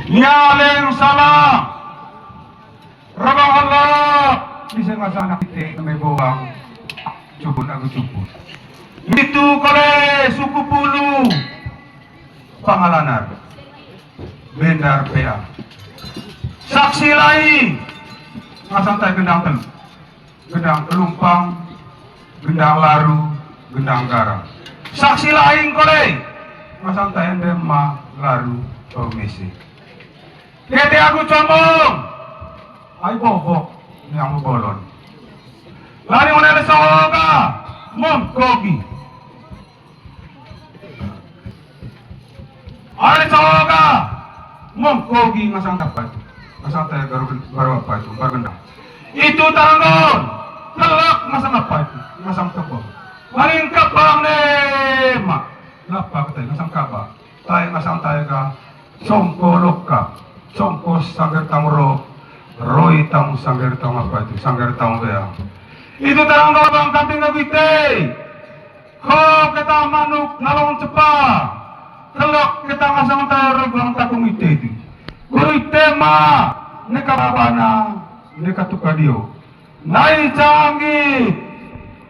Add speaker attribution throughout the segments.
Speaker 1: Nyaleng salah. Rabang Allah bisa ngasana kita may bawang cubun aku cubun. Itu kole suku Pulu Pangalanar Bendar PA. Saksi lain ngasantai gendang telu, gendang Telumpang, gendang Laru, gendang Garang. Saksi lain kole ngasantai Dema Laru Omisi. Kete aku combong, ay bobok yang bolon. Lari mana soga, mongkogi. Ari soga, mongkogi ngasang dapat. Ngasang tayo baru apa itu, bargendang. Itu tangon, telak ngasang apa itu, ngasang kebong. Paling kebang nema, lapa kita ngasang kaba. Tayo ngasang tayo ka, songko loka, songko sangger tangro, roy tang sangger tang apa itu, sangger tang bea. Itu tangon bang kamping nagite. Kau kita manuk nalong cepat. Telok kita ngasang tayo bang takung ite itu. Guru tema neka babana neka tukadio. Nai canggih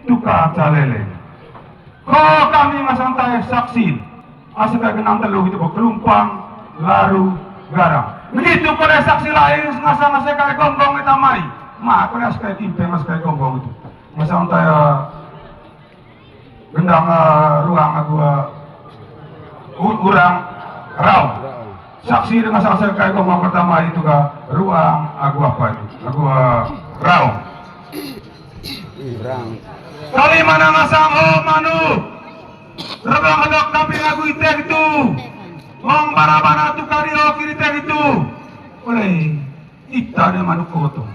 Speaker 1: tuka calele. Kau kami ngasang tayo saksi. Asal kenang telu itu Telumpang, Laru, Garang. Begitu pada saksi lain ngasang kayak gonggong kita mai. Ma, aku lihat kayak timpe mas kayak gonggong itu. Ngasang tayo gendang ruang aku urang raung. Saksi dengan saksi kayak ngomong pertama itu ke ruang aku apa itu? Aku raung. Kali mana ngasang manu? Rebang hedok tapi aku itu. Mong bara-bara tu kario kiri itu. Oleh ita dia manuk koto.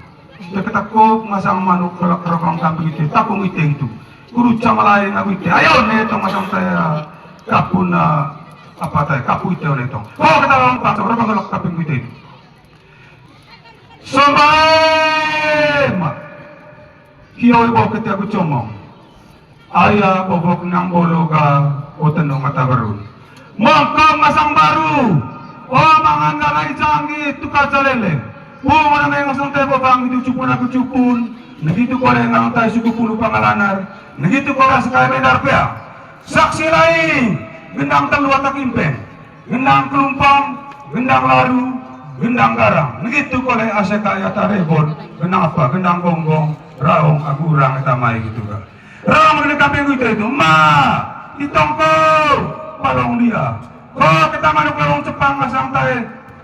Speaker 1: Dia ketakut ngasang manuk kalau rebang kambing itu. Tapung itu. Guru camalain aku itu. Ayo nih tong ngasang saya kapun apa tadi kapu itu oleh tong. Oh kita orang pasang berapa kalau kaping itu. Sombong. Kiau ibu kita aku comong. Ayah bobok nang bolo ka otenong mata baru. Maka masang baru. Oh mangan galai canggih tukar jalele. Oh mana yang ngasang teh bobang itu cupun aku cupun. Begitu kau yang ngai suku Pulu Pangalanar. Begitu kau sekali Bendar PA. Saksi lain. Gendang Telu atau Kimpeng, gendang Telumpang, gendang Laru, gendang Garang. Begitu kalau aseka ya tarebon, gendang apa? Gendang gonggong, raung, agurang, etamai gitu kan. Raung mengenai kaping itu, ma, ditongko, palong dia. Oh kita manuk palong Jepang masang tae,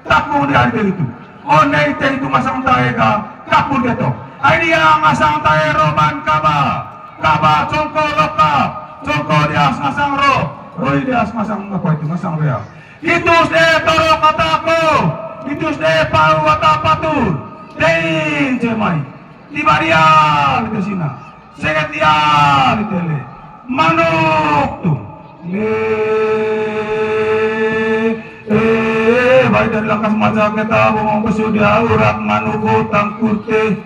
Speaker 1: takut dia itu. Oh neite itu masang tae ka, takut dia toh. Dia masang tae roban kaba, kaba congko loka, congko dia masang roh. Roy dia masang apa itu masang real. Itu sudah toro kataku. Itu sudah pau kata patur. Dei jemai. Tiba dia di sini. Segat dia di tele. Manuk tuh. Baik dari langkah semacam kita ngomong kesudia urat manuk utang kurte.